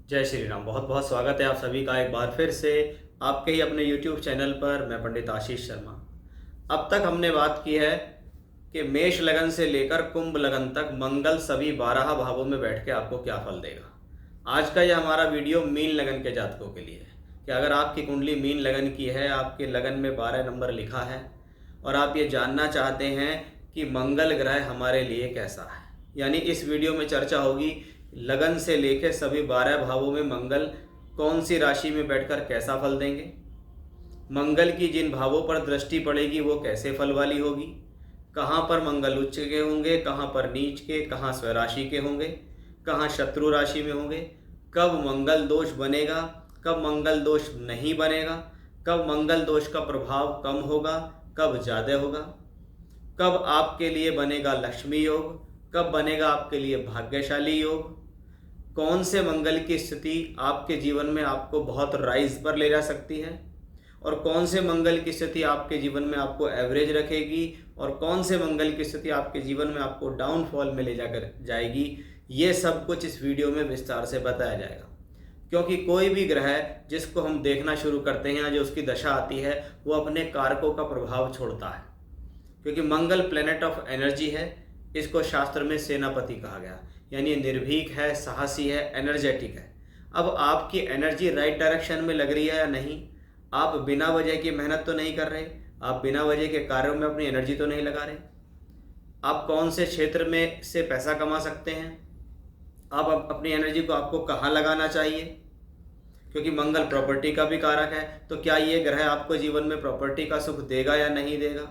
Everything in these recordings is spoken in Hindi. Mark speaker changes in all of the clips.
Speaker 1: जय श्री राम। बहुत बहुत स्वागत है आप सभी का एक बार फिर से आपके ही अपने YouTube चैनल पर। मैं पंडित आशीष शर्मा। अब तक हमने बात की है कि मेष लगन से लेकर कुंभ लगन तक मंगल सभी 12 भावों में बैठ के आपको क्या फल देगा। आज का यह हमारा वीडियो मीन लगन के जातकों के लिए है कि अगर आपकी कुंडली मीन लगन की है, आपके लगन में 12 नंबर लिखा है और आप ये जानना चाहते हैं कि मंगल ग्रह हमारे लिए कैसा है, यानी इस वीडियो में चर्चा होगी लगन से लेकर सभी 12 भावों में मंगल कौन सी राशि में बैठकर कैसा फल देंगे, मंगल की जिन भावों पर दृष्टि पड़ेगी वो कैसे फल वाली होगी, कहाँ पर मंगल उच्च के होंगे, कहाँ पर नीच के, कहाँ स्वराशि के होंगे, कहाँ शत्रु राशि में होंगे, कब मंगल दोष बनेगा, कब मंगल दोष नहीं बनेगा, कब मंगल दोष का प्रभाव कम होगा, कब ज़्यादा होगा, कब आपके लिए बनेगा लक्ष्मी योग, कब बनेगा आपके लिए भाग्यशाली योग, कौन से मंगल की स्थिति आपके जीवन में आपको बहुत राइज पर ले जा सकती है और कौन से मंगल की स्थिति आपके जीवन में आपको एवरेज रखेगी और कौन से मंगल की स्थिति आपके जीवन में आपको डाउनफॉल में ले जाकर जाएगी। ये सब कुछ इस वीडियो में विस्तार से बताया जाएगा, क्योंकि कोई भी ग्रह जिसको हम देखना शुरू करते हैं, जो उसकी दशा आती है, वो अपने कारकों का प्रभाव छोड़ता है। क्योंकि मंगल प्लेनेट ऑफ एनर्जी है, इसको शास्त्र में सेनापति कहा गया, यानी निर्भीक है, साहसी है, एनर्जेटिक है। अब आपकी एनर्जी राइट डायरेक्शन में लग रही है या नहीं, आप बिना वजह की मेहनत तो नहीं कर रहे, आप बिना वजह के कार्यों में अपनी एनर्जी तो नहीं लगा रहे, आप कौन से क्षेत्र में से पैसा कमा सकते हैं, आप अपनी एनर्जी को आपको कहाँ लगाना चाहिए, क्योंकि मंगल प्रॉपर्टी का भी कारक है। तो क्या ये ग्रह आपको जीवन में प्रॉपर्टी का सुख देगा या नहीं देगा।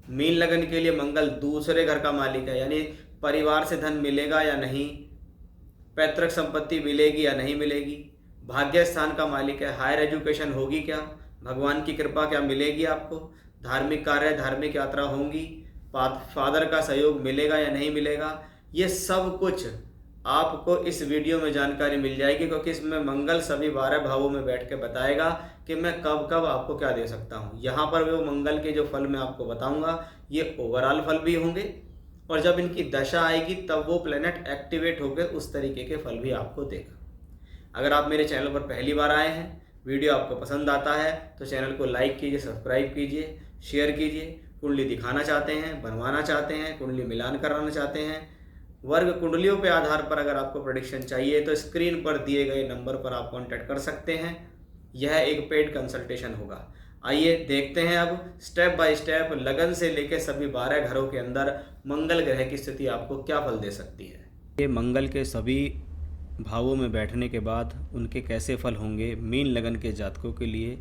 Speaker 1: मीन लगन के लिए मंगल दूसरे घर का मालिक है, यानी परिवार से धन मिलेगा या नहीं, पैतृक संपत्ति मिलेगी या नहीं मिलेगी, भाग्य स्थान का मालिक है, हायर एजुकेशन होगी क्या, भगवान की कृपा क्या मिलेगी आपको, धार्मिक कार्य धार्मिक यात्रा होंगी, फादर का सहयोग मिलेगा या नहीं मिलेगा। ये सब कुछ आपको इस वीडियो में जानकारी मिल जाएगी, क्योंकि इसमें मंगल सभी 12 भावों में बैठ के बताएगा कि मैं कब कब आपको क्या दे सकता हूँ। यहाँ पर वो मंगल के जो फल मैं आपको बताऊँगा ये ओवरऑल फल भी होंगे, और जब इनकी दशा आएगी तब वो प्लेनेट एक्टिवेट होकर उस तरीके के फल भी आपको देगा। अगर आप मेरे चैनल पर पहली बार आए हैं, वीडियो आपको पसंद आता है तो चैनल को लाइक कीजिए, सब्सक्राइब कीजिए, शेयर कीजिए। कुंडली दिखाना चाहते हैं, बनवाना चाहते हैं, कुंडली मिलान कराना चाहते हैं, वर्ग कुंडलियों के आधार पर अगर आपको प्रेडिक्शन चाहिए तो स्क्रीन पर दिए गए नंबर पर आप कांटेक्ट कर सकते हैं। यह एक पेड कंसल्टेशन होगा। आइए देखते हैं अब स्टेप बाय स्टेप लगन से लेकर सभी 12 घरों के अंदर मंगल ग्रह की स्थिति आपको क्या फल दे सकती है। ये मंगल के सभी भावों में बैठने के बाद उनके कैसे फल होंगे मीन लगन के जातकों के लिए,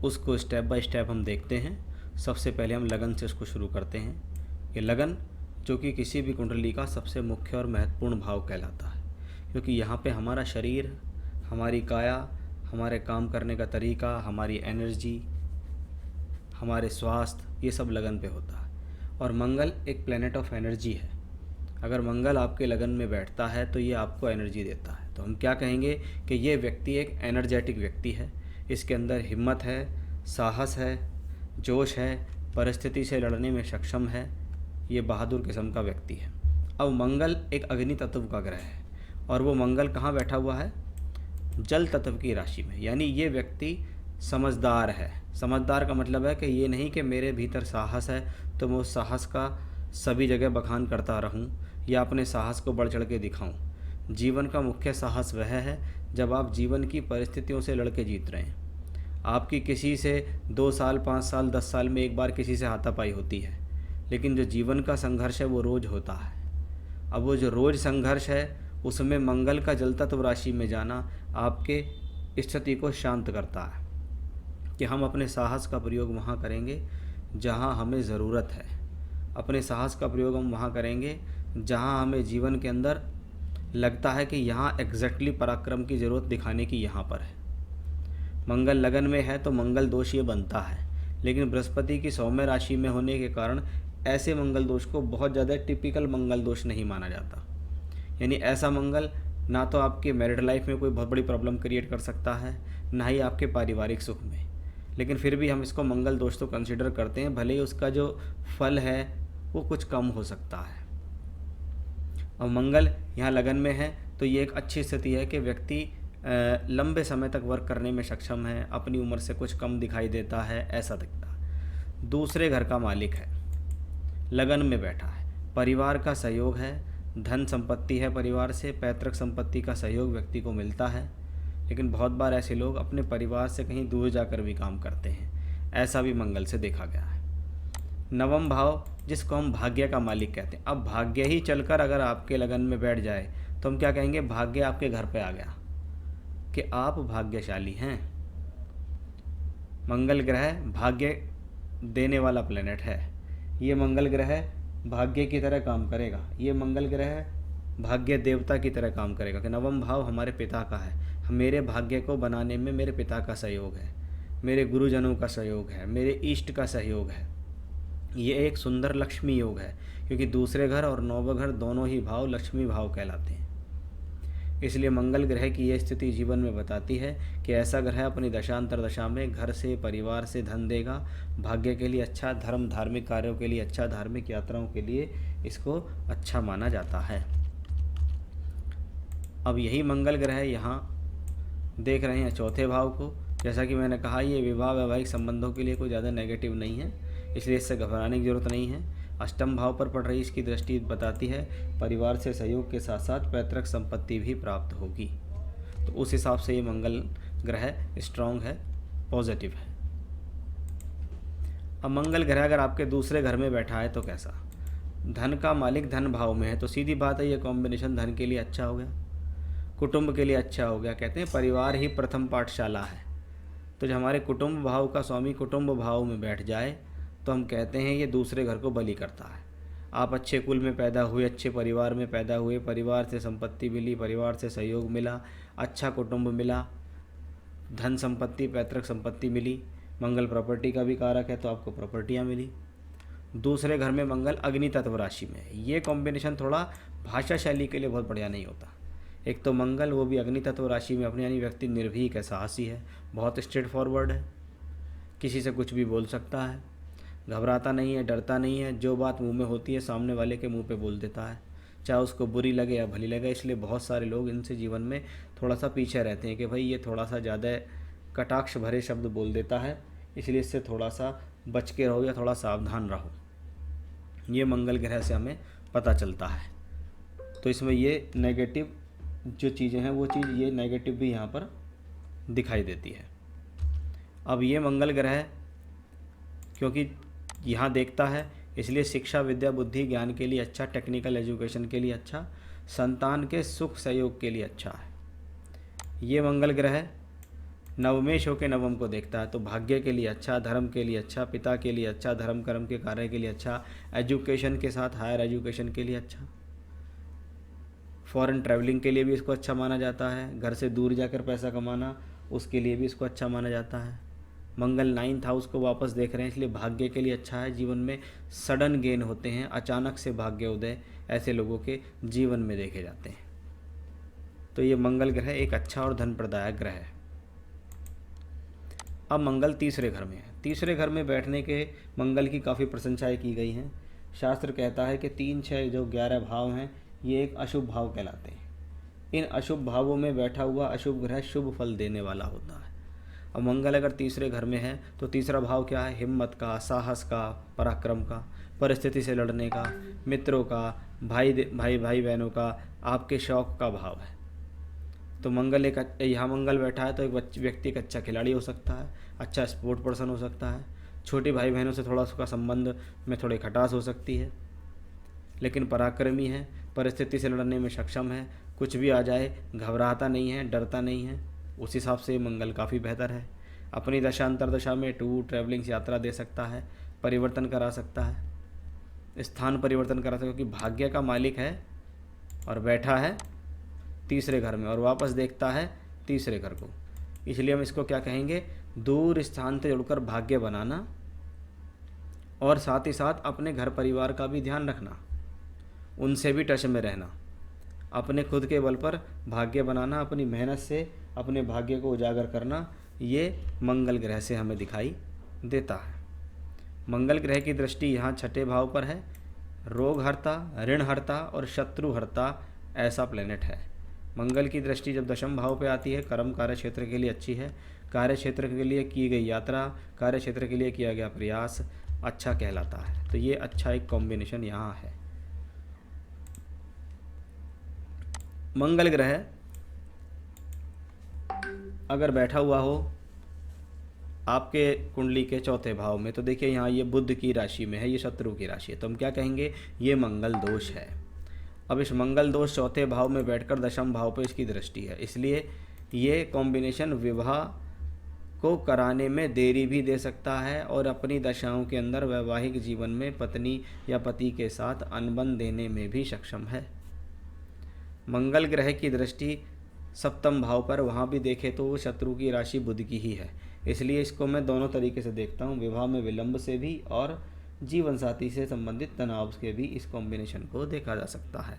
Speaker 1: उसको स्टेप बाय स्टेप हम देखते हैं। सबसे पहले हम लगन से उसको शुरू करते हैं। ये लगन जो कि किसी भी कुंडली का सबसे मुख्य और महत्वपूर्ण भाव कहलाता है, क्योंकि यहाँ पे हमारा शरीर, हमारी काया, हमारे काम करने का तरीका, हमारी एनर्जी, हमारे स्वास्थ्य, ये सब लगन पे होता है। और मंगल एक प्लेनेट ऑफ एनर्जी है। अगर मंगल आपके लगन में बैठता है तो ये आपको एनर्जी देता है। तो हम क्या कहेंगे कि ये व्यक्ति एक एनर्जेटिक व्यक्ति है, इसके अंदर हिम्मत है, साहस है, जोश है, परिस्थिति से लड़ने में सक्षम है, ये बहादुर किस्म का व्यक्ति है। अब मंगल एक अग्नि तत्व का ग्रह है और वो मंगल कहाँ बैठा हुआ है, जल तत्व की राशि में, यानी ये व्यक्ति समझदार है। समझदार का मतलब है कि ये नहीं कि मेरे भीतर साहस है तो मैं उस साहस का सभी जगह बखान करता रहूं या अपने साहस को बढ़ चढ़ के दिखाऊं। जीवन का मुख्य साहस वह है जब आप जीवन की परिस्थितियों से लड़के जीत रहे हैं। आपकी किसी से 2 साल, 5 साल, 10 साल में एक बार किसी से हाथापाई होती है, लेकिन जो जीवन का संघर्ष है वो रोज़ होता है। अब वो जो रोज़ संघर्ष है उसमें मंगल का जल तत्व राशि में जाना आपके स्थिति को शांत करता है कि हम अपने साहस का प्रयोग वहाँ करेंगे जहाँ हमें ज़रूरत है। अपने साहस का प्रयोग हम वहाँ करेंगे जहाँ हमें जीवन के अंदर लगता है कि यहाँ एग्जैक्टली पराक्रम की ज़रूरत दिखाने की यहाँ पर है। मंगल लगन में है तो मंगल दोष ये बनता है, लेकिन बृहस्पति की सौम्य राशि में होने के कारण ऐसे मंगल दोष को बहुत ज़्यादा टिपिकल मंगल दोष नहीं माना जाता। यानी ऐसा मंगल ना तो आपके मैरिड लाइफ में कोई बहुत बड़ी प्रॉब्लम क्रिएट कर सकता है, ना ही आपके पारिवारिक सुख में, लेकिन फिर भी हम इसको मंगल दोष तो कंसिडर करते हैं, भले ही उसका जो फल है वो कुछ कम हो सकता है। और मंगल यहाँ लगन में है तो ये एक अच्छी स्थिति है कि व्यक्ति लंबे समय तक वर्क करने में सक्षम है, अपनी उम्र से कुछ कम दिखाई देता है, ऐसा दिखता है। दूसरे घर का मालिक है, लगन में बैठा है, परिवार का सहयोग है, धन संपत्ति है परिवार से, पैतृक संपत्ति का सहयोग व्यक्ति को मिलता है। लेकिन बहुत बार ऐसे लोग अपने परिवार से कहीं दूर जाकर भी काम करते हैं, ऐसा भी मंगल से देखा गया है। नवम भाव, जिसको हम भाग्य का मालिक कहते हैं। अब भाग्य ही चलकर अगर आपके लगन में बैठ जाए तो हम क्या कहेंगे? भाग्य आपके घर पे आ गया कि आप भाग्यशाली हैं। मंगल ग्रह भाग्य देने वाला प्लेनेट है। ये मंगल ग्रह भाग्य की तरह काम करेगा। ये मंगल ग्रह भाग्य देवता की तरह काम करेगा कि नवम भाव हमारे पिता का है। मेरे भाग्य को बनाने में मेरे पिता का सहयोग है, मेरे गुरुजनों का सहयोग है, मेरे इष्ट का सहयोग है। ये एक सुंदर लक्ष्मी योग है, क्योंकि दूसरे घर और नौवें घर दोनों ही भाव लक्ष्मी भाव कहलाते हैं। इसलिए मंगल ग्रह की ये स्थिति जीवन में बताती है कि ऐसा ग्रह अपनी दशांतर दशा में घर से, परिवार से धन देगा, भाग्य के लिए अच्छा, धर्म धार्मिक कार्यों के लिए अच्छा, धार्मिक यात्राओं के लिए इसको अच्छा माना जाता है। अब यही मंगल ग्रह यहाँ देख रहे हैं चौथे भाव को। जैसा कि मैंने कहा, ये विवाह वैवाहिक संबंधों के लिए कोई ज़्यादा नेगेटिव नहीं है, इसलिए इससे घबराने की ज़रूरत नहीं है। अष्टम भाव पर पड़ रही इसकी दृष्टि बताती है परिवार से सहयोग के साथ साथ पैतृक संपत्ति भी प्राप्त होगी। तो उस हिसाब से ये मंगल ग्रह स्ट्रांग है, पॉजिटिव है। अब मंगल ग्रह अगर आपके दूसरे घर में बैठा है तो कैसा? धन का मालिक धन भाव में है, तो सीधी बात है ये कॉम्बिनेशन धन के लिए अच्छा हो गया, कुटुंब के लिए अच्छा हो गया। कहते हैं परिवार ही प्रथम पाठशाला है। तो जब हमारे कुटुंब भाव का स्वामी कुटुंब भाव में बैठ जाए तो हम कहते हैं ये दूसरे घर को बलि करता है। आप अच्छे कुल में पैदा हुए, अच्छे परिवार में पैदा हुए, परिवार से संपत्ति मिली, परिवार से सहयोग मिला, अच्छा कुटुंब मिला, धन संपत्ति पैतृक संपत्ति मिली, मंगल प्रॉपर्टी का भी कारक है तो आपको प्रॉपर्टियाँ मिली। दूसरे घर में मंगल अग्नि तत्व राशि में है। ये कॉम्बिनेशन थोड़ा भाषा शैली के लिए बहुत बढ़िया नहीं होता। एक तो मंगल, वो भी अग्नि तत्व राशि में अपने, यानी व्यक्ति निर्भीक है, साहसी है, बहुत स्ट्रेट फॉरवर्ड है, किसी से कुछ भी बोल सकता है, घबराता नहीं है, डरता नहीं है, जो बात मुंह में होती है सामने वाले के मुंह पे बोल देता है, चाहे उसको बुरी लगे या भली लगे। इसलिए बहुत सारे लोग इनसे जीवन में थोड़ा सा पीछे रहते हैं कि भाई ये थोड़ा सा ज़्यादा कटाक्ष भरे शब्द बोल देता है, इसलिए इससे थोड़ा सा बच के रहो या थोड़ा सावधान रहो। ये मंगल ग्रह से हमें पता चलता है। तो इसमें ये नेगेटिव जो चीज़ें हैं वो चीज़ ये नेगेटिव भी यहाँ पर दिखाई देती है। अब ये मंगल ग्रह क्योंकि यहाँ देखता है, इसलिए शिक्षा विद्या बुद्धि ज्ञान के लिए अच्छा, टेक्निकल एजुकेशन के लिए अच्छा, संतान के सुख सहयोग के लिए अच्छा है। ये मंगल ग्रह नवमेश होकर नवम को देखता है तो भाग्य के लिए अच्छा, धर्म के लिए अच्छा, पिता के लिए अच्छा, धर्म कर्म के कार्य के लिए अच्छा, एजुकेशन के साथ हायर एजुकेशन के लिए अच्छा, फॉरेन ट्रैवलिंग के लिए भी इसको अच्छा माना जाता है, घर से दूर जाकर पैसा कमाना उसके लिए भी इसको अच्छा माना जाता है। मंगल 9th हाउस को वापस देख रहे हैं, इसलिए भाग्य के लिए अच्छा है। जीवन में सडन गेन होते हैं, अचानक से भाग्य उदय ऐसे लोगों के जीवन में देखे जाते हैं। तो ये मंगल ग्रह एक अच्छा और धन प्रदायक ग्रह है। अब मंगल तीसरे घर में है। तीसरे घर में बैठने के मंगल की काफ़ी प्रशंसाएँ की गई हैं। शास्त्र कहता है कि 3, 6 जो 11 भाव हैं ये एक अशुभ भाव कहलाते हैं। इन अशुभ भावों में बैठा हुआ अशुभ ग्रह शुभ फल देने वाला होता है। अब मंगल अगर तीसरे घर में है तो तीसरा भाव क्या है? हिम्मत का, साहस का, पराक्रम का, परिस्थिति से लड़ने का, मित्रों का, भाई बहनों का, आपके शौक का भाव है। तो मंगल एक यहाँ मंगल बैठा है तो एक व्यक्ति एक अच्छा खिलाड़ी हो सकता है, अच्छा स्पोर्ट पर्सन हो सकता है, छोटे भाई बहनों से थोड़ा उसका संबंध में थोड़ी खटास हो सकती है, लेकिन पराक्रमी है, परिस्थिति से लड़ने में सक्षम है, कुछ भी आ जाए घबराता नहीं है, डरता नहीं है। उस हिसाब से मंगल काफ़ी बेहतर है। अपनी दशांतर दशा में टूर ट्रैवलिंग यात्रा दे सकता है, परिवर्तन करा सकता है, स्थान परिवर्तन करा सकता है, क्योंकि भाग्य का मालिक है और बैठा है तीसरे घर में और वापस देखता है तीसरे घर को। इसलिए हम इसको क्या कहेंगे? दूर स्थान से जुड़कर भाग्य बनाना और साथ ही साथ अपने घर परिवार का भी ध्यान रखना, उनसे भी टच में रहना, अपने खुद के बल पर भाग्य बनाना, अपनी मेहनत से अपने भाग्य को उजागर करना, ये मंगल ग्रह से हमें दिखाई देता है। मंगल ग्रह की दृष्टि यहाँ छठे भाव पर है। रोग हरता, ऋण हरता और शत्रु हरता ऐसा प्लेनेट है। मंगल की दृष्टि जब दशम भाव पे आती है, कर्म कार्य क्षेत्र के लिए अच्छी है। कार्य क्षेत्र के लिए की गई यात्रा, कार्य क्षेत्र के लिए किया गया प्रयास अच्छा कहलाता है। तो ये अच्छा एक कॉम्बिनेशन यहाँ है। मंगल ग्रह अगर बैठा हुआ हो आपके कुंडली के चौथे भाव में, तो देखिए यहाँ ये बुध की राशि में है, ये शत्रु की राशि है, तो हम क्या कहेंगे, ये मंगल दोष है। अब इस मंगल दोष चौथे भाव में बैठकर दशम भाव पर इसकी दृष्टि है, इसलिए ये कॉम्बिनेशन विवाह को कराने में देरी भी दे सकता है और अपनी दशाओं के अंदर वैवाहिक जीवन में पत्नी या पति के साथ अनबन देने में भी सक्षम है। मंगल ग्रह की दृष्टि सप्तम भाव पर, वहाँ भी देखें तो वो शत्रु की राशि बुध की ही है, इसलिए इसको मैं दोनों तरीके से देखता हूँ, विवाह में विलंब से भी और जीवन साथी से संबंधित तनाव के भी इस कॉम्बिनेशन को देखा जा सकता है।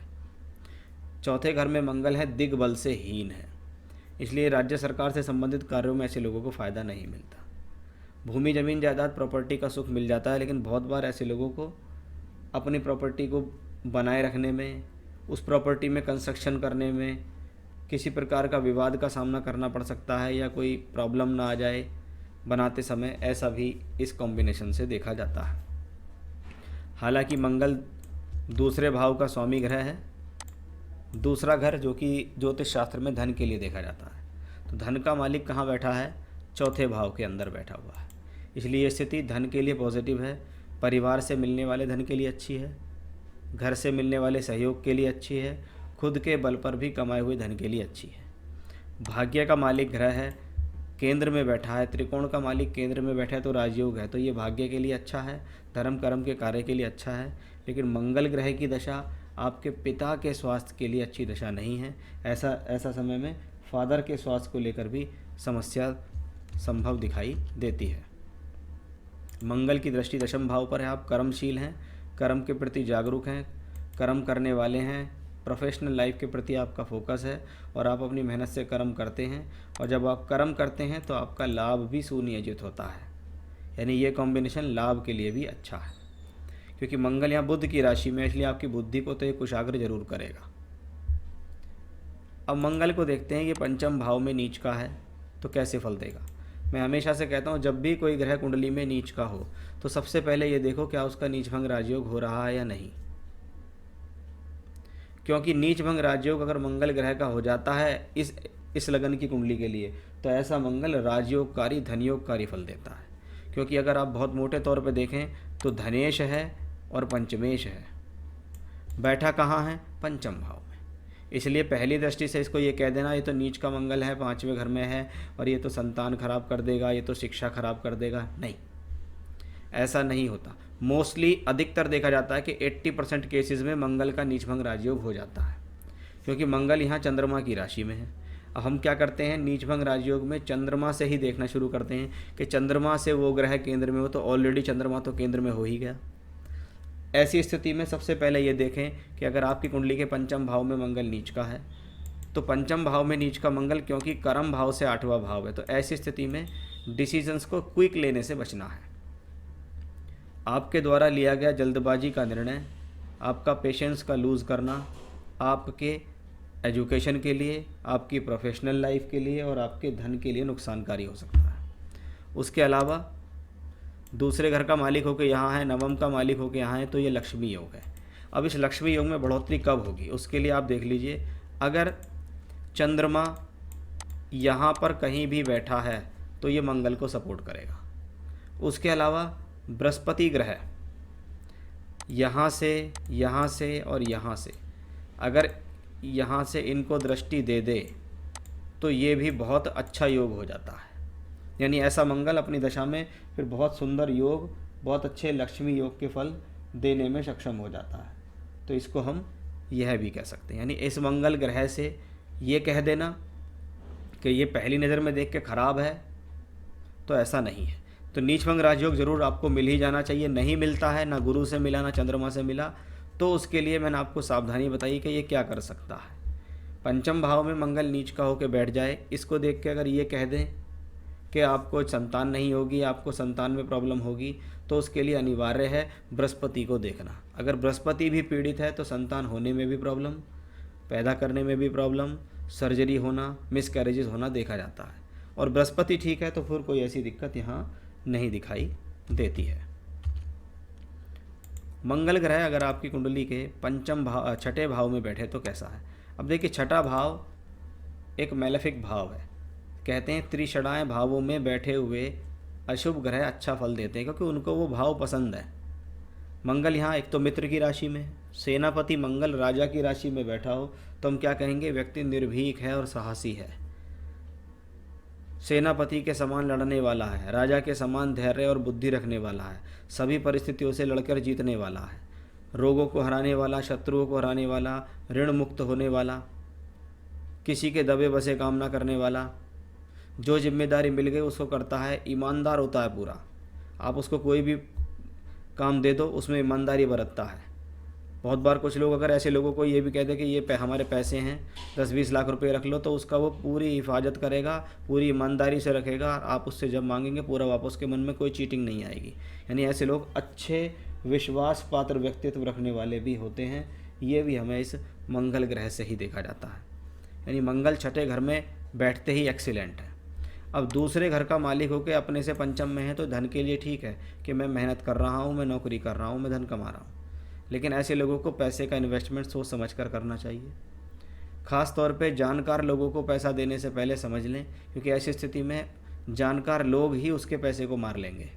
Speaker 1: चौथे घर में मंगल है, दिग्बल से हीन है, इसलिए राज्य सरकार से संबंधित कार्यों में ऐसे लोगों को फ़ायदा नहीं मिलता। भूमि जमीन जायदाद प्रॉपर्टी का सुख मिल जाता है, लेकिन बहुत बार ऐसे लोगों को अपनी प्रॉपर्टी को बनाए रखने में, उस प्रॉपर्टी में कंस्ट्रक्शन करने में किसी प्रकार का विवाद का सामना करना पड़ सकता है, या कोई प्रॉब्लम ना आ जाए बनाते समय, ऐसा भी इस कॉम्बिनेशन से देखा जाता है। हालांकि मंगल दूसरे भाव का स्वामी ग्रह है, दूसरा घर जो कि ज्योतिष शास्त्र में धन के लिए देखा जाता है, तो धन का मालिक कहाँ बैठा है, चौथे भाव के अंदर बैठा हुआ है, इसलिए ये स्थिति धन के लिए पॉजिटिव है। परिवार से मिलने वाले धन के लिए अच्छी है, घर से मिलने वाले सहयोग के लिए अच्छी है, खुद के बल पर भी कमाए हुए धन के लिए अच्छी है। भाग्य का मालिक ग्रह है, केंद्र में बैठा है, त्रिकोण का मालिक केंद्र में बैठा है तो राजयोग है, तो ये भाग्य के लिए अच्छा है, धर्म कर्म के कार्य के लिए अच्छा है। लेकिन मंगल ग्रह की दशा आपके पिता के स्वास्थ्य के लिए अच्छी दशा नहीं है। ऐसा समय में फादर के स्वास्थ्य को लेकर भी समस्या संभव दिखाई देती है। मंगल की दृष्टि दशम भाव पर है, आप कर्मशील हैं, कर्म के प्रति जागरूक हैं, कर्म करने वाले हैं, प्रोफेशनल लाइफ के प्रति आपका फोकस है और आप अपनी मेहनत से कर्म करते हैं, और जब आप कर्म करते हैं तो आपका लाभ भी सुनियोजित होता है, यानी ये कॉम्बिनेशन लाभ के लिए भी अच्छा है, क्योंकि मंगल यहाँ बुध की राशि में, इसलिए आपकी बुद्धि को तो ये कुशाग्र जरूर करेगा। अब मंगल को देखते हैं, ये पंचम भाव में नीच का है तो कैसे फल देगा। मैं हमेशा से कहता हूँ, जब भी कोई ग्रह कुंडली में नीच का हो तो सबसे पहले ये देखो क्या उसका नीच भंग राजयोग हो रहा है या नहीं, क्योंकि नीच भंग राजयोग अगर मंगल ग्रह का हो जाता है इस लगन की कुंडली के लिए, तो ऐसा मंगल राजयोगकारी धनयोगकारी फल देता है। क्योंकि अगर आप बहुत मोटे तौर पे देखें तो धनेश है और पंचमेश है, बैठा कहाँ है, पंचम भाव में, इसलिए पहली दृष्टि से इसको ये कह देना ये तो नीच का मंगल है, पाँचवें घर में है और ये तो संतान खराब कर देगा, ये तो शिक्षा खराब कर देगा, नहीं, ऐसा नहीं होता। मोस्टली अधिकतर देखा जाता है कि 80% केसेस में मंगल का नीच भंग राजयोग हो जाता है, क्योंकि मंगल यहाँ चंद्रमा की राशि में है। अब हम क्या करते हैं, नीच भंग राजयोग में चंद्रमा से ही देखना शुरू करते हैं कि चंद्रमा से वो ग्रह केंद्र में हो, तो ऑलरेडी चंद्रमा तो केंद्र में हो ही गया। ऐसी स्थिति में सबसे पहले ये देखें कि अगर आपकी कुंडली के पंचम भाव में मंगल नीच का है, तो पंचम भाव में नीच का मंगल क्योंकि कर्म भाव से आठवां भाव है, तो ऐसी स्थिति में डिसीजंस को क्विक लेने से बचना है। आपके द्वारा लिया गया जल्दबाजी का निर्णय, आपका पेशेंस का लूज़ करना आपके एजुकेशन के लिए, आपकी प्रोफेशनल लाइफ के लिए और आपके धन के लिए नुकसानकारी हो सकता है। उसके अलावा दूसरे घर का मालिक होकर यहाँ है, नवम का मालिक होकर यहाँ है, तो ये लक्ष्मी योग है। अब इस लक्ष्मी योग में बढ़ोतरी कब होगी, उसके लिए आप देख लीजिए, अगर चंद्रमा यहाँ पर कहीं भी बैठा है तो ये मंगल को सपोर्ट करेगा। उसके अलावा बृहस्पति ग्रह यहाँ से और यहाँ से अगर यहाँ से इनको दृष्टि दे दे तो ये भी बहुत अच्छा योग हो जाता है, यानी ऐसा मंगल अपनी दशा में फिर बहुत सुंदर योग, बहुत अच्छे लक्ष्मी योग के फल देने में सक्षम हो जाता है। तो इसको हम यह भी कह सकते हैं, यानी इस मंगल ग्रह से ये कह देना कि ये पहली नज़र में देख के ख़राब है, तो ऐसा नहीं है। तो नीच भंग राजयोग ज़रूर आपको मिल ही जाना चाहिए, नहीं मिलता है, ना गुरु से मिला ना चंद्रमा से मिला, तो उसके लिए मैंने आपको सावधानी बताई कि ये क्या कर सकता है। पंचम भाव में मंगल नीच का होकर बैठ जाए, इसको देख के अगर ये कह दें कि आपको संतान नहीं होगी, आपको संतान में प्रॉब्लम होगी, तो उसके लिए अनिवार्य है बृहस्पति को देखना। अगर बृहस्पति भी पीड़ित है तो संतान होने में भी प्रॉब्लम, पैदा करने में भी प्रॉब्लम, सर्जरी होना, मिसकैरेजेस होना देखा जाता है। और बृहस्पति ठीक है तो फिर कोई ऐसी दिक्कत यहाँ नहीं दिखाई देती है। मंगल ग्रह अगर आपकी कुंडली के पंचम भाव, छठे भाव में बैठे तो कैसा है। अब देखिए, छठा भाव एक मैलेफिक भाव है। कहते हैं त्रिषणाएँ भावों में बैठे हुए अशुभ ग्रह अच्छा फल देते हैं, क्योंकि उनको वो भाव पसंद है। मंगल यहाँ एक तो मित्र की राशि में, सेनापति मंगल राजा की राशि में बैठा हो तो हम क्या कहेंगे, व्यक्ति निर्भीक है और साहसी है। सेनापति के समान लड़ने वाला है, राजा के समान धैर्य और बुद्धि रखने वाला है, सभी परिस्थितियों से लड़कर जीतने वाला है, रोगों को हराने वाला, शत्रुओं को हराने वाला, ऋण मुक्त होने वाला, किसी के दबे बसे काम ना करने वाला, जो जिम्मेदारी मिल गई उसको करता है, ईमानदार होता है पूरा। आप उसको कोई भी काम दे दो उसमें ईमानदारी बरतता है। बहुत बार कुछ लोग अगर ऐसे लोगों को ये भी कहते हैं कि ये हमारे पैसे हैं 10-20 लाख रुपए रख लो, तो उसका वो पूरी हिफाजत करेगा, पूरी ईमानदारी से रखेगा। आप उससे जब मांगेंगे पूरा वापस, के मन में कोई चीटिंग नहीं आएगी। यानी ऐसे लोग अच्छे विश्वास पात्र व्यक्तित्व रखने वाले भी होते हैं। ये भी हमें इस मंगल ग्रह से ही देखा जाता है। यानी मंगल छठे घर में बैठते ही एक्सीलेंट है। अब दूसरे घर का मालिक होकर अपने से पंचम में है तो धन के लिए ठीक है कि मैं मेहनत कर रहा हूँ, मैं नौकरी कर रहा हूँ, मैं धन कमा रहा हूँ। लेकिन ऐसे लोगों को पैसे का इन्वेस्टमेंट सोच समझ कर करना चाहिए। ख़ास तौर पे जानकार लोगों को पैसा देने से पहले समझ लें, क्योंकि ऐसी स्थिति में जानकार लोग ही उसके पैसे को मार लेंगे,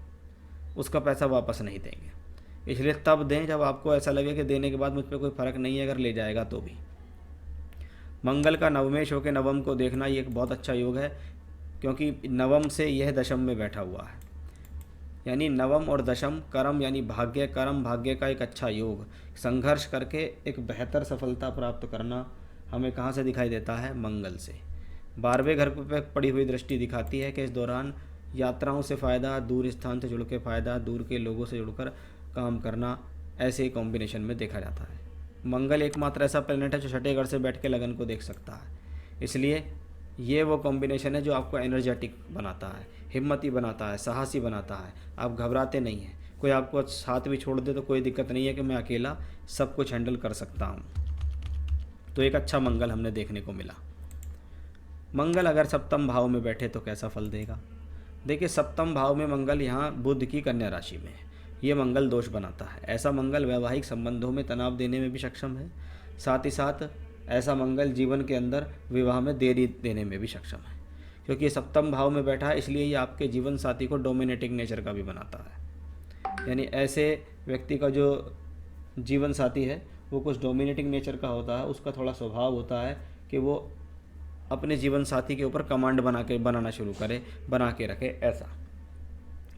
Speaker 1: उसका पैसा वापस नहीं देंगे। इसलिए तब दें जब आपको ऐसा लगे कि देने के बाद मुझ पर कोई फ़र्क नहीं है, अगर ले जाएगा तो भी। मंगल का नवमेश होकर नवम को देखना ये एक बहुत अच्छा योग है, क्योंकि नवम से यह दशम में बैठा हुआ है। यानी नवम और दशम कर्म यानी भाग्य, कर्म भाग्य का एक अच्छा योग। संघर्ष करके एक बेहतर सफलता प्राप्त करना हमें कहाँ से दिखाई देता है, मंगल से। 12वें घर पर पड़ी हुई दृष्टि दिखाती है कि इस दौरान यात्राओं से फ़ायदा, दूर स्थान से जुड़ के फ़ायदा, दूर के लोगों से जुड़कर काम करना, ऐसे कॉम्बिनेशन में देखा जाता है। मंगल एकमात्र ऐसा प्लैनेट है जो छठे घर से बैठ के लगन को देख सकता है। इसलिए ये वो कॉम्बिनेशन है जो आपको एनर्जेटिक बनाता है, हिम्मती बनाता है, साहसी बनाता है। आप घबराते नहीं हैं। कोई आपको साथ भी छोड़ दे तो कोई दिक्कत नहीं है कि मैं अकेला सब कुछ हैंडल कर सकता हूँ। तो एक अच्छा मंगल हमने देखने को मिला। मंगल अगर सप्तम भाव में बैठे तो कैसा फल देगा। देखिए, सप्तम भाव में मंगल यहाँ बुध की कन्या राशि में है। ये मंगल दोष बनाता है। ऐसा मंगल वैवाहिक संबंधों में तनाव देने में भी सक्षम है। साथ ही साथ ऐसा मंगल जीवन के अंदर विवाह में देरी देने में भी सक्षम है, क्योंकि ये सप्तम भाव में बैठा है। इसलिए ये आपके जीवन साथी को डोमिनेटिंग नेचर का भी बनाता है। यानी ऐसे व्यक्ति का जो जीवन साथी है वो कुछ डोमिनेटिंग नेचर का होता है। उसका थोड़ा स्वभाव होता है कि वो अपने जीवन साथी के ऊपर कमांड बनाना शुरू करे, बना के रखे। ऐसा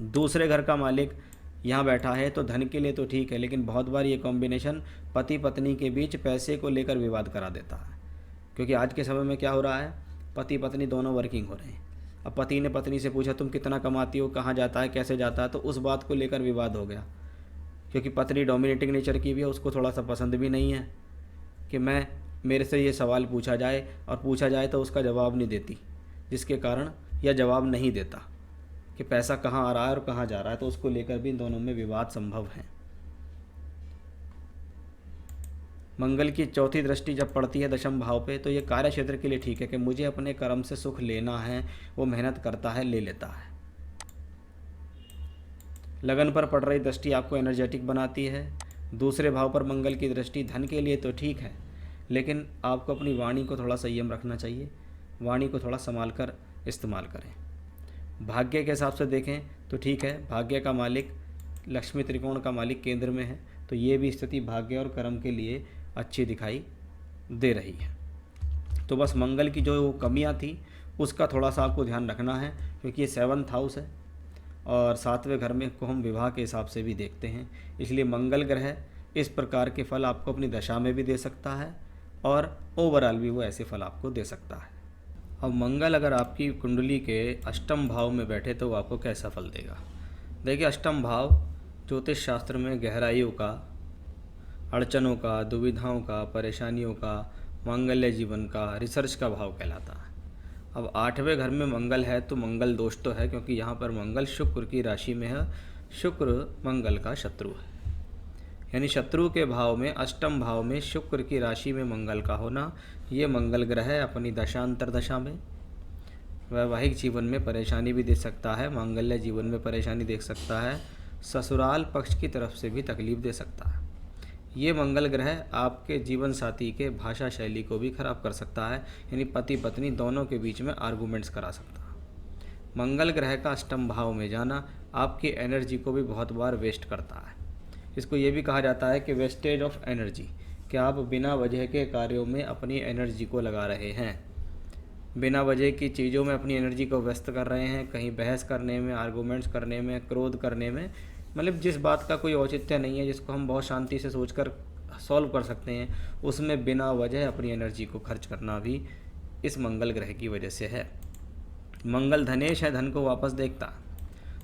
Speaker 1: दूसरे घर का मालिक यहाँ बैठा है तो धन के लिए तो ठीक है, लेकिन बहुत बार ये कॉम्बिनेशन पति पत्नी के बीच पैसे को लेकर विवाद करा देता है। क्योंकि आज के समय में क्या हो रहा है, पति पत्नी दोनों वर्किंग हो रहे हैं। अब पति ने पत्नी से पूछा तुम कितना कमाती हो, कहाँ जाता है, कैसे जाता है, तो उस बात को लेकर विवाद हो गया। क्योंकि पत्नी डोमिनेटिंग नेचर की भी है, उसको थोड़ा सा पसंद भी नहीं है कि मेरे से ये सवाल पूछा जाए, और पूछा जाए तो उसका जवाब नहीं देती, जिसके कारण यह जवाब नहीं देता कि पैसा कहाँ आ रहा है और कहाँ जा रहा है। तो उसको लेकर भी इन दोनों में विवाद संभव है। मंगल की चौथी दृष्टि जब पड़ती है दशम भाव पे तो ये कार्य क्षेत्र के लिए ठीक है कि मुझे अपने कर्म से सुख लेना है। वो मेहनत करता है, ले लेता है। लगन पर पड़ रही दृष्टि आपको एनर्जेटिक बनाती है। दूसरे भाव पर मंगल की दृष्टि धन के लिए तो ठीक है, लेकिन आपको अपनी वाणी को थोड़ा संयम रखना चाहिए। वाणी को थोड़ा संभाल कर इस्तेमाल करें। भाग्य के हिसाब से देखें तो ठीक है, भाग्य का मालिक लक्ष्मी त्रिकोण का मालिक केंद्र में है, तो ये भी स्थिति भाग्य और कर्म के लिए अच्छी दिखाई दे रही है। तो बस मंगल की जो कमियां थी उसका थोड़ा सा आपको ध्यान रखना है, क्योंकि ये 7th हाउस है और 7वें घर में को हम विवाह के हिसाब से भी देखते हैं। इसलिए मंगल ग्रह इस प्रकार के फल आपको अपनी दशा में भी दे सकता है और ओवरऑल भी वो ऐसे फल आपको दे सकता है। अब मंगल अगर आपकी कुंडली के अष्टम भाव में बैठे तो वो आपको कैसा फल देगा। देखिए, अष्टम भाव ज्योतिष शास्त्र में गहराइयों का, अड़चनों का, दुविधाओं का, परेशानियों का, मांगल्य जीवन का, रिसर्च का भाव कहलाता है। अब 8वें घर में मंगल है तो मंगल दोष तो है, क्योंकि यहाँ पर मंगल शुक्र की राशि में है। शुक्र मंगल का शत्रु है। यानी शत्रु के भाव में, अष्टम भाव में शुक्र की राशि में मंगल का होना, ये मंगल ग्रह अपनी दशांतर दशा में वैवाहिक जीवन में परेशानी भी दे सकता है, मांगल्य जीवन में परेशानी दे सकता है, ससुराल पक्ष की तरफ से भी तकलीफ दे सकता है। ये मंगल ग्रह आपके जीवन साथी के भाषा शैली को भी खराब कर सकता है, यानी पति पत्नी दोनों के बीच में आर्गूमेंट्स करा सकता है। मंगल ग्रह का अष्टम भाव में जाना आपकी एनर्जी को भी बहुत बार वेस्ट करता है। इसको ये भी कहा जाता है कि वेस्टेज ऑफ एनर्जी, कि आप बिना वजह के कार्यों में अपनी एनर्जी को लगा रहे हैं, बिना वजह की चीज़ों में अपनी एनर्जी को व्यस्त कर रहे हैं, कहीं बहस करने में, आर्गूमेंट्स करने में, क्रोध करने में, मतलब जिस बात का कोई औचित्य नहीं है, जिसको हम बहुत शांति से सोचकर सॉल्व कर सकते हैं, उसमें बिना वजह अपनी एनर्जी को खर्च करना भी इस मंगल ग्रह की वजह से है। मंगल धनेश है, धन को वापस देखता,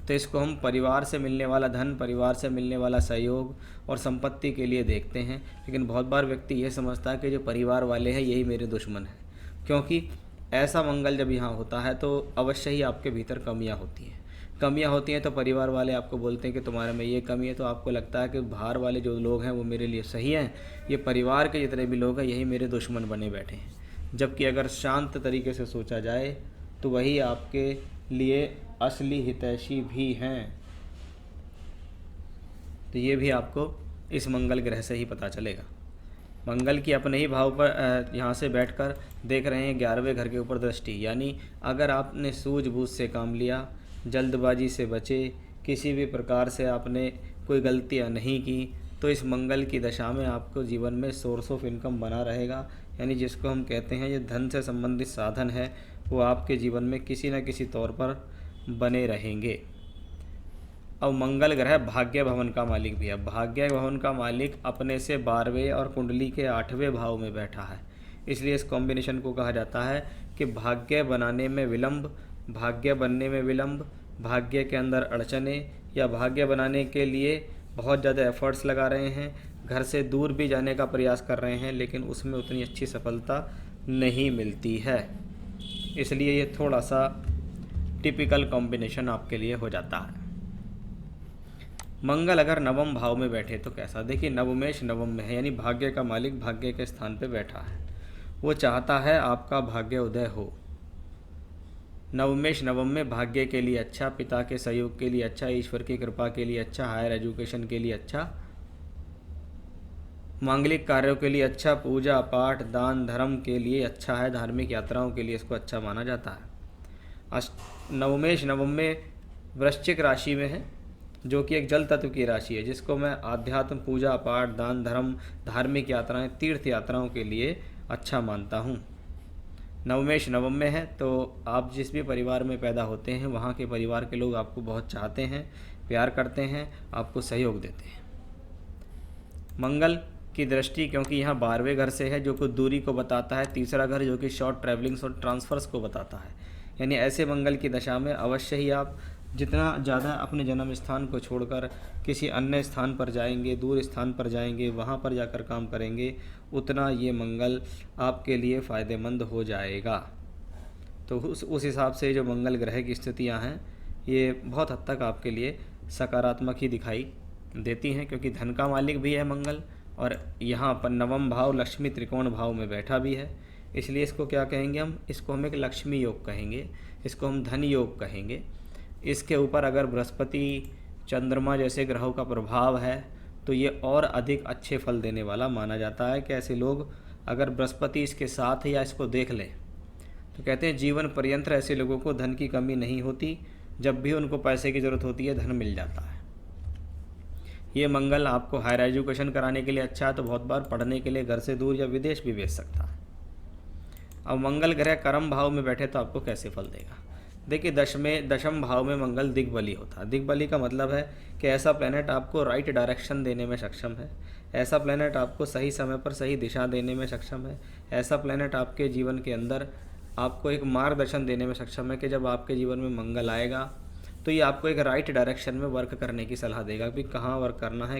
Speaker 1: तो इसको हम परिवार से मिलने वाला धन, परिवार से मिलने वाला सहयोग और संपत्ति के लिए देखते हैं। लेकिन बहुत बार व्यक्ति ये समझता है कि जो परिवार वाले हैं यही मेरे दुश्मन हैं, क्योंकि ऐसा मंगल जब यहाँ होता है तो अवश्य ही आपके भीतर कमियाँ होती हैं। कमियाँ होती हैं तो परिवार वाले आपको बोलते हैं कि तुम्हारे में ये कमी है, तो आपको लगता है कि बाहर वाले जो लोग हैं वो मेरे लिए सही हैं, ये परिवार के जितने भी लोग हैं यही मेरे दुश्मन बने बैठे हैं। जबकि अगर शांत तरीके से सोचा जाए तो वही आपके लिए असली हितैषी भी हैं। तो ये भी आपको इस मंगल ग्रह से ही पता चलेगा। मंगल की अपने ही भाव पर यहाँ से बैठकर देख रहे हैं 11वें घर के ऊपर दृष्टि, यानी अगर आपने सूझबूझ से काम लिया, जल्दबाजी से बचे, किसी भी प्रकार से आपने कोई गलतियाँ नहीं की, तो इस मंगल की दशा में आपको जीवन में सोर्स ऑफ इनकम बना रहेगा। यानी जिसको हम कहते हैं ये धन से संबंधित साधन है, वो आपके जीवन में किसी न किसी तौर पर बने रहेंगे। अब मंगल ग्रह भाग्य भवन का मालिक भी है। भाग्य भवन का मालिक अपने से 12वें और कुंडली के 8वें भाव में बैठा है, इसलिए इस कॉम्बिनेशन को कहा जाता है कि भाग्य बनाने में विलंब, भाग्य बनने में विलंब, भाग्य के अंदर अड़चने, या भाग्य बनाने के लिए बहुत ज़्यादा एफर्ट्स लगा रहे हैं, घर से दूर भी जाने का प्रयास कर रहे हैं, लेकिन उसमें उतनी अच्छी सफलता नहीं मिलती है। इसलिए ये थोड़ा सा टिपिकल कॉम्बिनेशन आपके लिए हो जाता है। मंगल अगर नवम भाव में बैठे तो कैसा, देखिए नवमेश नवम में है, यानी भाग्य का मालिक भाग्य के स्थान पे बैठा है। वो चाहता है आपका भाग्य उदय हो। नवमेश नवम में भाग्य के लिए अच्छा, पिता के सहयोग के लिए अच्छा, ईश्वर की कृपा के लिए अच्छा, हायर एजुकेशन के लिए अच्छा, मांगलिक कार्यों के लिए अच्छा, पूजा पाठ दान धर्म के लिए अच्छा है, धार्मिक यात्राओं के लिए इसको अच्छा माना जाता है। नवमेश नवम में वृश्चिक राशि में है, जो कि एक जल तत्व की राशि है, जिसको मैं आध्यात्म, पूजा पाठ, दान धर्म, धार्मिक यात्राएं, तीर्थ यात्राओं के लिए अच्छा मानता हूँ। नवमेश नवम में है तो आप जिस भी परिवार में पैदा होते हैं वहाँ के परिवार के लोग आपको बहुत चाहते हैं, प्यार करते हैं, आपको सहयोग देते हैं। मंगल की दृष्टि क्योंकि यहाँ 12वें घर से है, जो कुछ दूरी को बताता है, तीसरा घर जो कि शॉर्ट ट्रैवलिंग्स और ट्रांसफ़र्स को बताता है, यानी ऐसे मंगल की दशा में अवश्य ही आप जितना ज़्यादा अपने जन्म स्थान को छोड़कर किसी अन्य स्थान पर जाएंगे, दूर स्थान पर जाएंगे, वहाँ पर जाकर काम करेंगे, उतना ये मंगल आपके लिए फ़ायदेमंद हो जाएगा। तो उस हिसाब से जो मंगल ग्रह की स्थितियाँ हैं ये बहुत हद तक आपके लिए सकारात्मक ही दिखाई देती हैं, क्योंकि धन का मालिक भी है मंगल, और यहाँ पर नवम भाव लक्ष्मी त्रिकोण भाव में बैठा भी है। इसलिए इसको क्या कहेंगे हम, इसको हम एक लक्ष्मी योग कहेंगे, इसको हम धन योग कहेंगे। इसके ऊपर अगर बृहस्पति, चंद्रमा जैसे ग्रहों का प्रभाव है तो ये और अधिक अच्छे फल देने वाला माना जाता है। कि ऐसे लोग अगर बृहस्पति इसके साथ या इसको देख लें तो कहते हैं जीवन पर्यंत ऐसे लोगों को धन की कमी नहीं होती, जब भी उनको पैसे की ज़रूरत होती है धन मिल जाता है। ये मंगल आपको हायर एजुकेशन कराने के लिए अच्छा है, तो बहुत बार पढ़ने के लिए घर से दूर या विदेश भी भेज सकता है। अब मंगल ग्रह कर्म भाव में बैठे तो आपको कैसे फल देगा, देखिए दशम भाव में मंगल दिग्बली होता है। दिग्बली का मतलब है कि ऐसा प्लेनेट आपको राइट डायरेक्शन देने में सक्षम है, ऐसा प्लेनेट आपको सही समय पर सही दिशा देने में सक्षम है, ऐसा प्लेनेट आपके जीवन के अंदर आपको एक मार्गदर्शन देने में सक्षम है कि जब आपके जीवन में मंगल आएगा तो ये आपको एक राइट डायरेक्शन में वर्क करने की सलाह देगा कि कहाँ वर्क करना है,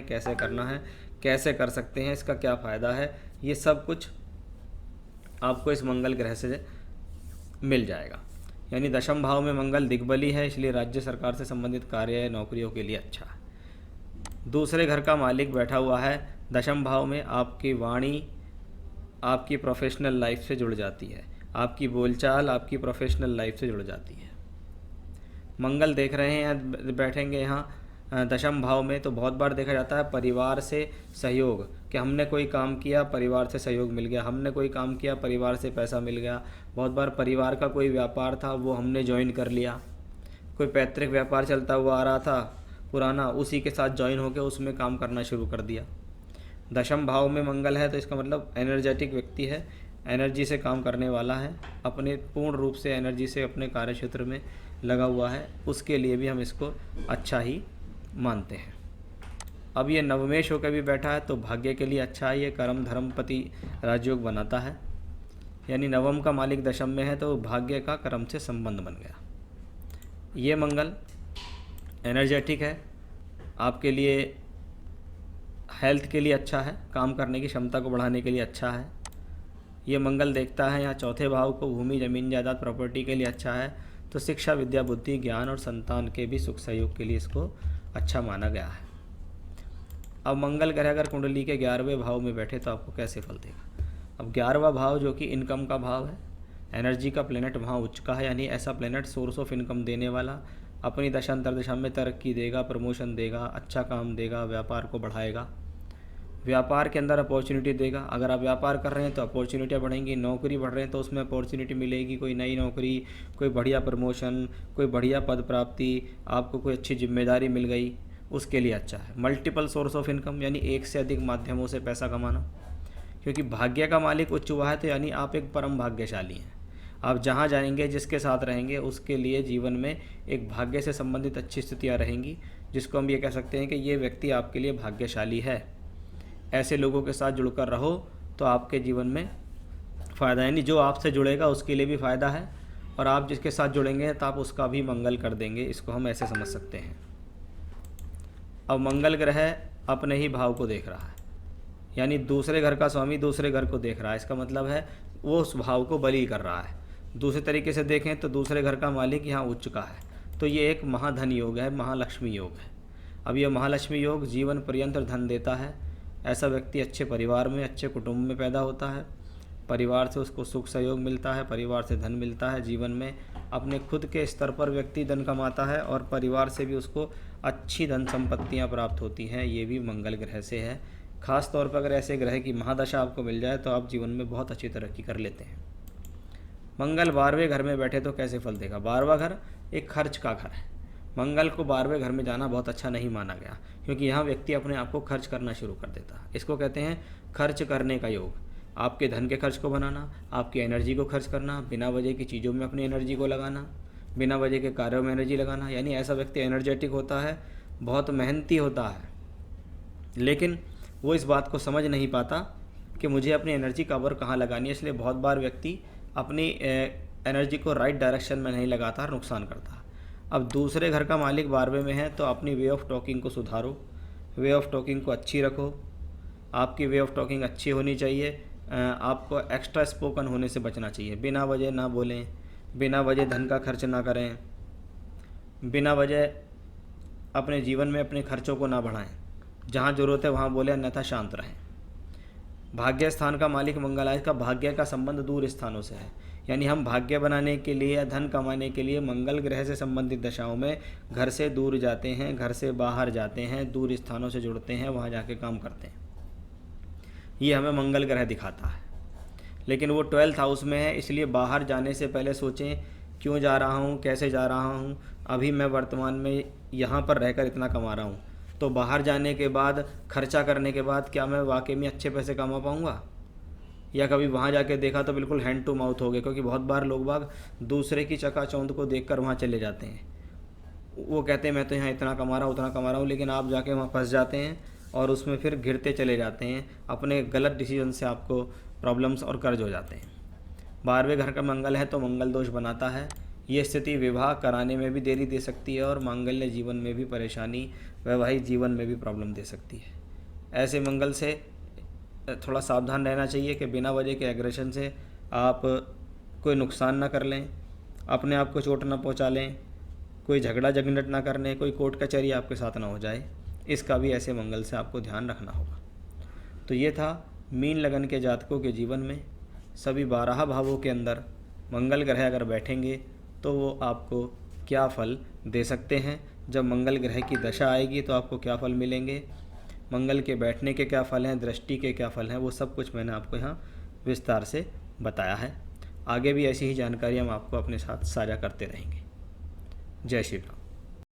Speaker 1: कैसे कर सकते हैं, इसका क्या फ़ायदा है, ये सब कुछ आपको इस मंगल ग्रह से मिल जाएगा। यानी दशम भाव में मंगल दिग्बली है, इसलिए राज्य सरकार से संबंधित कार्य या नौकरियों के लिए अच्छा है। दूसरे घर का मालिक बैठा हुआ है दशम भाव में, आपकी वाणी आपकी प्रोफेशनल लाइफ से जुड़ जाती है, आपकी बोलचाल आपकी प्रोफेशनल लाइफ से जुड़ जाती है। मंगल देख रहे हैं बैठेंगे यहाँ दशम भाव में, तो बहुत बार देखा जाता है परिवार से सहयोग, कि हमने कोई काम किया परिवार से सहयोग मिल गया, हमने कोई काम किया परिवार से पैसा मिल गया। बहुत बार परिवार का कोई व्यापार था वो हमने ज्वाइन कर लिया, कोई पैतृक व्यापार चलता हुआ आ रहा था पुराना, उसी के साथ ज्वाइन होकर उसमें काम करना शुरू कर दिया। दशम भाव में मंगल है तो इसका मतलब एनर्जेटिक व्यक्ति है, एनर्जी से काम करने वाला है, अपने पूर्ण रूप से एनर्जी से अपने कार्य क्षेत्र में लगा हुआ है, उसके लिए भी हम इसको अच्छा ही मानते हैं। अब ये नवमेश होकर भी बैठा है तो भाग्य के लिए अच्छा है, ये कर्म धर्मपति राजयोग बनाता है, यानी नवम का मालिक दशम में है तो भाग्य का कर्म से संबंध बन गया। ये मंगल एनर्जेटिक है, आपके लिए हेल्थ के लिए अच्छा है, काम करने की क्षमता को बढ़ाने के लिए अच्छा है। ये मंगल देखता है यहाँ चौथे भाव को, भूमि जमीन जायदाद प्रॉपर्टी के लिए अच्छा है, तो शिक्षा विद्या बुद्धि ज्ञान और संतान के भी सुख सहयोग के लिए इसको अच्छा माना गया है। अब मंगल ग्रह अगर कुंडली के 11वें भाव में बैठे तो आपको कैसे फल देगा। अब 11वां भाव जो कि इनकम का भाव है, एनर्जी का प्लेनेट वहाँ उच्च का है, यानी ऐसा प्लेनेट सोर्स ऑफ इनकम देने वाला, अपनी दशा अंतर्दशा में तरक्की देगा, प्रमोशन देगा, अच्छा काम देगा, व्यापार को बढ़ाएगा, व्यापार के अंदर अपॉर्चुनिटी देगा। अगर आप व्यापार कर रहे हैं तो अपॉर्चुनिटियाँ बढ़ेंगी, नौकरी बढ़ रहे हैं तो उसमें अपॉर्चुनिटी मिलेगी, कोई नई नौकरी, कोई बढ़िया प्रमोशन, कोई बढ़िया पद प्राप्ति, आपको कोई अच्छी जिम्मेदारी मिल गई, उसके लिए अच्छा है। मल्टीपल सोर्स ऑफ इनकम यानी एक से अधिक माध्यमों से पैसा कमाना, क्योंकि भाग्य का मालिक उच्च हुआ है तो यानी आप एक परम भाग्यशाली हैं। आप जहाँ जाएंगे जिसके साथ रहेंगे उसके लिए जीवन में एक भाग्य से संबंधित अच्छी स्थितियाँ रहेंगी, जिसको हम ये कह सकते हैं कि ये व्यक्ति आपके लिए भाग्यशाली है। ऐसे लोगों के साथ जुड़कर रहो तो आपके जीवन में फ़ायदा, यानी जो आपसे जुड़ेगा उसके लिए भी फ़ायदा है और आप जिसके साथ जुड़ेंगे तो आप उसका भी मंगल कर देंगे, इसको हम ऐसे समझ सकते हैं। अब मंगल ग्रह अपने ही भाव को देख रहा है, यानी दूसरे घर का स्वामी दूसरे घर को देख रहा है, इसका मतलब है वो उस भाव को बली कर रहा है। दूसरे तरीके से देखें तो दूसरे घर का मालिक यहाँ उच्च का है, तो ये एक महाधन योग है, महालक्ष्मी योग है। अब यह महालक्ष्मी योग जीवन पर्यंत धन देता है। ऐसा व्यक्ति अच्छे परिवार में, अच्छे कुटुंब में पैदा होता है, परिवार से उसको सुख सहयोग मिलता है, परिवार से धन मिलता है, जीवन में अपने खुद के स्तर पर व्यक्ति धन कमाता है और परिवार से भी उसको अच्छी धन संपत्तियाँ प्राप्त होती हैं। ये भी मंगल ग्रह से है। ख़ास तौर पर अगर ऐसे ग्रह की महादशा आपको मिल जाए तो आप जीवन में बहुत अच्छी तरक्की कर लेते हैं। मंगल 12वें घर में बैठे तो कैसे फल देगा। 12वां घर एक खर्च का घर है। मंगल को 12वें घर में जाना बहुत अच्छा नहीं माना गया, क्योंकि यहाँ व्यक्ति अपने आप को खर्च करना शुरू कर देता है। इसको कहते हैं खर्च करने का योग। आपके धन के खर्च को बनाना, आपकी एनर्जी को खर्च करना, बिना वजह की चीज़ों में अपनी एनर्जी को लगाना, बिना वजह के कार्यों में एनर्जी लगाना, यानी ऐसा व्यक्ति एनर्जेटिक होता है, बहुत मेहनती होता है, लेकिन वो इस बात को समझ नहीं पाता कि मुझे अपनी एनर्जी कब और कहाँ लगानी है। इसलिए बहुत बार व्यक्ति अपनी एनर्जी को राइट डायरेक्शन में नहीं लगाता और नुकसान करता है। अब दूसरे घर का मालिक 12वें में है तो अपनी वे ऑफ टॉकिंग को सुधारो, वे ऑफ टॉकिंग को अच्छी रखो। आपकी वे ऑफ टॉकिंग अच्छी होनी चाहिए। आपको एक्स्ट्रा स्पोकन होने से बचना चाहिए। बिना वजह ना बोलें, बिना वजह धन का खर्च ना करें, बिना वजह अपने जीवन में अपने खर्चों को ना बढ़ाएं। जहाँ ज़रूरत है वहाँ बोलें, अन्यथा शांत रहें। भाग्य स्थान का मालिक मंगल है। इसका भाग्य का संबंध दूर स्थानों से है, यानी हम भाग्य बनाने के लिए या धन कमाने के लिए मंगल ग्रह से संबंधित दशाओं में घर से दूर जाते हैं, घर से बाहर जाते हैं, दूर स्थानों से जुड़ते हैं, वहाँ जाके काम करते हैं। ये हमें मंगल ग्रह दिखाता है, लेकिन वो 12th हाउस में है, इसलिए बाहर जाने से पहले सोचें क्यों जा रहा हूँ, कैसे जा रहा हूँ। अभी मैं वर्तमान में यहाँ पर रहकर इतना कमा रहा हूँ, तो बाहर जाने के बाद, खर्चा करने के बाद क्या मैं वाकई में अच्छे पैसे कमा पाऊँगा, या कभी वहाँ जाके देखा तो बिल्कुल हैंड टू माउथ हो गए। क्योंकि बहुत बार लोग बाग दूसरे की चकाचौंध को देखकर वहाँ चले जाते हैं। वो कहते हैं मैं तो यहाँ इतना कमा रहा हूँ, उतना कमा रहा हूँ, लेकिन आप जाके वहाँ फंस जाते हैं और उसमें फिर गिरते चले जाते हैं। अपने गलत डिसीजन से आपको प्रॉब्लम्स और कर्ज हो जाते हैं। 12वें घर का मंगल है तो मंगल दोष बनाता है। ये स्थिति विवाह कराने में भी देरी दे सकती है और मांगल्य जीवन में भी परेशानी, वैवाहिक जीवन में भी प्रॉब्लम दे सकती है। ऐसे मंगल से थोड़ा सावधान रहना चाहिए कि बिना वजह के एग्रेशन से आप कोई नुकसान ना कर लें, अपने आप को चोट ना पहुंचा लें, कोई झगड़ा झंझट ना कर लें, कोई कोर्ट कचहरी आपके साथ ना हो जाए। इसका भी ऐसे मंगल से आपको ध्यान रखना होगा। तो ये था मीन लगन के जातकों के जीवन में सभी 12 भावों के अंदर मंगल ग्रह अगर बैठेंगे तो वो आपको क्या फल दे सकते हैं। जब मंगल ग्रह की दशा आएगी तो आपको क्या फल मिलेंगे, मंगल के बैठने के क्या फल हैं, दृष्टि के क्या फल हैं, वो सब कुछ मैंने आपको यहाँ विस्तार से बताया है। आगे भी ऐसी ही जानकारी हम आपको अपने साथ साझा करते रहेंगे। जय श्री राम।